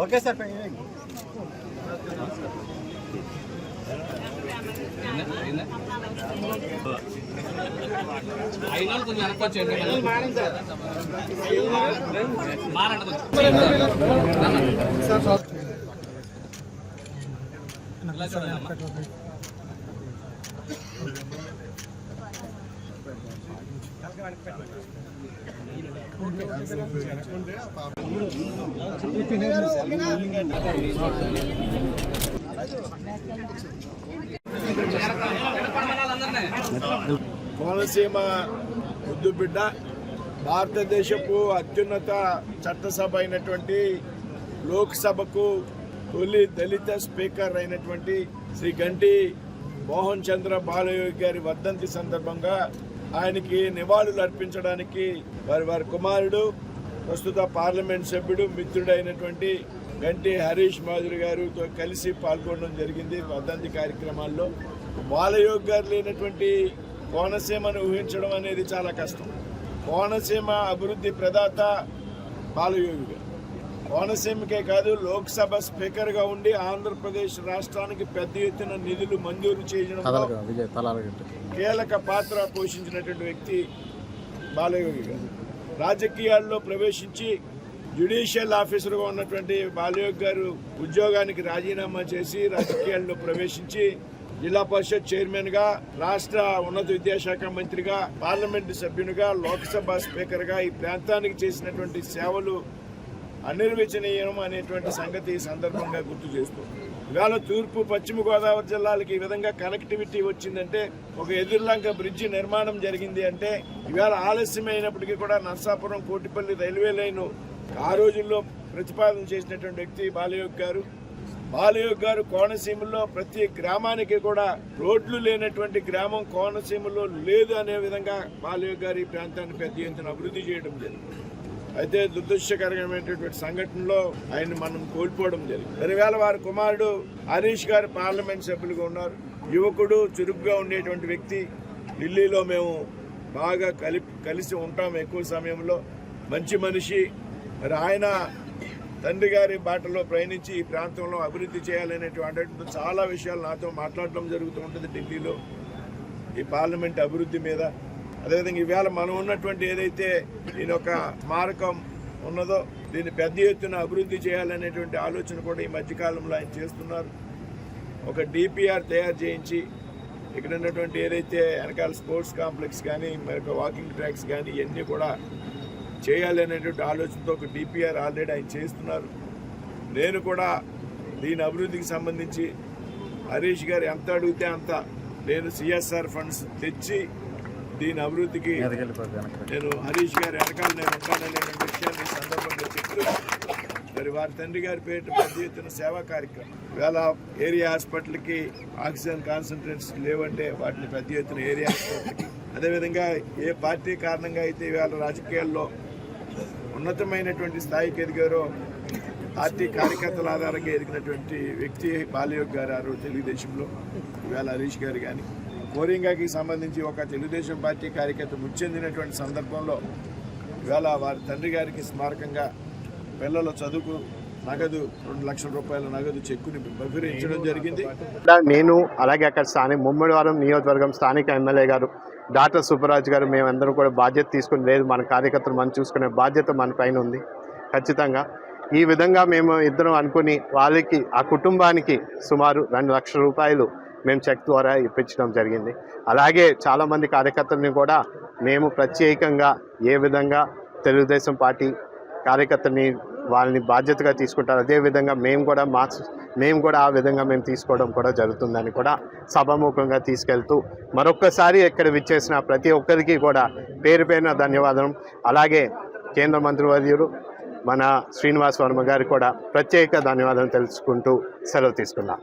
Okay sir. Konaseema ముద్దుబిడ్డ భారతదేశపు అత్యున్నత చట్టసభ అయినటువంటి లోక్సభకు తొలి దళిత స్పీకర్ అయినటువంటి శ్రీ గంటి మోహన్ చంద్ర బాలయోగి గారి వర్ధంతి సందర్భంగా ఆయనకి నివాళులు అర్పించడానికి వారి కుమారుడు ప్రస్తుత పార్లమెంట్ సభ్యుడు మిత్రుడైనటువంటి గంటి హరీష్ మాధురి గారితో కలిసి పాల్గొనడం జరిగింది. వర్ధంతి కార్యక్రమాల్లో బాలయోగి గారు లేనటువంటి కోనసీమను ఊహించడం అనేది చాలా కష్టం. కోనసీమ అభివృద్ధి ప్రదాత బాలయోగి గారు. కోనసీమకే కాదు, లోక్సభ స్పీకర్గా ఉండి ఆంధ్రప్రదేశ్ రాష్ట్రానికి పెద్ద ఎత్తున నిధులు మంజూరు చేయడంలో కీలక పాత్ర పోషించినటువంటి వ్యక్తి బాలయోగి గారు. రాజకీయాల్లో ప్రవేశించి జ్యుడిషియల్ ఆఫీసర్గా ఉన్నటువంటి బాలయోగి గారు ఉద్యోగానికి రాజీనామా చేసి రాజకీయాల్లో ప్రవేశించి జిల్లా పరిషత్ చైర్మన్గా, రాష్ట్ర ఉన్నత విద్యాశాఖ మంత్రిగా, పార్లమెంటు సభ్యునిగా, లోక్సభ స్పీకర్గా ఈ ప్రాంతానికి చేసినటువంటి సేవలు అనిర్వచనీయం అనేటువంటి సంగతి ఈ సందర్భంగా గుర్తు చేస్తూ, ఇవాళ తూర్పు పశ్చిమ గోదావరి జిల్లాలకి ఈ విధంగా కనెక్టివిటీ వచ్చిందంటే, ఒక ఎదుర్లంక బ్రిడ్జి నిర్మాణం జరిగింది అంటే, ఇవాళ ఆలస్యమైనప్పటికీ కూడా నర్సాపురం కోటిపల్లి రైల్వే లైన్ ఆ రోజుల్లో ప్రతిపాదన చేసినటువంటి వ్యక్తి బాలయోగి గారు. బాలయోగి గారు కోనసీమలో ప్రతి గ్రామానికి కూడా రోడ్లు లేనటువంటి గ్రామం కోనసీమలో లేదు అనే విధంగా బాలయోగి గారు ఈ ప్రాంతాన్ని పెద్ద ఎత్తున అభివృద్ధి చేయడం జరిగింది. అయితే దురదృష్టకరమైనటువంటి సంఘటనలో ఆయన మనం కోల్పోవడం జరిగింది. 2000 వారి కుమారుడు హరీష్ గారు పార్లమెంట్ సభ్యులుగా ఉన్నారు. యువకుడు, చురుగ్గా ఉండేటువంటి వ్యక్తి. ఢిల్లీలో మేము బాగా కలిసి ఉంటాం ఎక్కువ సమయంలో. మంచి మనిషి. మరి ఆయన తండ్రి గారి బాటలో ప్రయాణించి ఈ ప్రాంతంలో అభివృద్ధి చేయాలనేటువంటి చాలా విషయాలు నాతో మాట్లాడటం జరుగుతూ ఉంటుంది ఢిల్లీలో ఈ పార్లమెంట్ అభివృద్ధి మీద. అదేవిధంగా ఈవేళ మనం ఉన్నటువంటి ఏదైతే దీని ఒక స్మారకం ఉన్నదో దీన్ని పెద్ద ఎత్తున అభివృద్ధి చేయాలనేటువంటి ఆలోచన కూడా ఈ మధ్యకాలంలో ఆయన చేస్తున్నారు. ఒక డిపిఆర్ తయారు చేయించి ఇక్కడ ఉన్నటువంటి ఏదైతే వెనకాల స్పోర్ట్స్ కాంప్లెక్స్ కానీ, మరొక వాకింగ్ ట్రాక్స్ కానీ ఇవన్నీ కూడా చేయాలి అనేటువంటి ఆలోచనతో ఒక డిపిఆర్ ఆల్రెడీ ఆయన చేస్తున్నారు. నేను కూడా దీని అభివృద్ధికి సంబంధించి హరీష్ గారు ఎంత అడిగితే అంత నేను సిఎస్ఆర్ ఫండ్స్ తెచ్చి దీని అభివృద్ధికి నేను హరీష్ గారి వెనకాల నేను ఉంటాననే విషయాన్ని ఈ సందర్భంగా చెప్తూ, మరి వారి తండ్రి గారి పేరిట పెద్ద ఎత్తున సేవా కార్యక్రమం. ఇవాళ ఏరియా హాస్పిటల్కి ఆక్సిజన్ కాన్సన్ట్రేట్స్ లేవంటే వాటిని పెద్ద ఎత్తున ఏరియా హాస్పిటల్కి, అదేవిధంగా ఏ పార్టీ కారణంగా అయితే ఇవాళ రాజకీయాల్లో ఉన్నతమైనటువంటి స్థాయికి ఎదిగారో పార్టీ కార్యకర్తల ఆధారంగా ఎదిగినటువంటి వ్యక్తి బాలయోగి గారు. ఆ రోజు తెలుగుదేశంలో. ఇవాళ హరీష్ గారు కానీ కోరింగాకి సంబంధించి ఒక తెలుగుదేశం పార్టీ కార్యకర్త మృతి చెందినటువంటి సందర్భంలో ఇవాళ వారి తండ్రి గారికి స్మారకంగా పిల్లల చదువుకు నగదు 2 లక్షల రూపాయల నగదు చెక్కుని బహిరించడం జరిగింది. నేను అలాగే అక్కడ ముమ్మడివారం నియోజకవర్గం స్థానిక ఎమ్మెల్యే గారు డాక్టర్ సుబ్బరాజు గారు మేమందరం కూడా బాధ్యత తీసుకుని, లేదు మన కార్యకర్తలు మనం చూసుకునే బాధ్యత మన పైన ఉంది ఖచ్చితంగా. ఈ విధంగా మేము ఇద్దరం అనుకుని వాళ్ళకి ఆ కుటుంబానికి సుమారు 2 లక్షల రూపాయలు మేము చెక్ ద్వారా ఇప్పించడం జరిగింది. అలాగే చాలామంది కార్యకర్తలని కూడా మేము ప్రత్యేకంగా ఏ విధంగా తెలుగుదేశం పార్టీ కార్యకర్తని వాళ్ళని బాధ్యతగా తీసుకుంటారు, అదేవిధంగా మేము కూడా ఆ విధంగా మేము తీసుకోవడం కూడా జరుగుతుందని కూడా సభాముఖంగా తీసుకెళ్తూ మరొక్కసారి ఇక్కడ విచ్చేసిన ప్రతి ఒక్కరికి కూడా పేరు పేరున ధన్యవాదం. అలాగే కేంద్ర మంత్రివర్యులు మన శ్రీనివాస్ వర్మ గారికి కూడా ప్రత్యేక ధన్యవాదాలు తెలుసుకుంటూ సెలవు తీసుకున్నాం.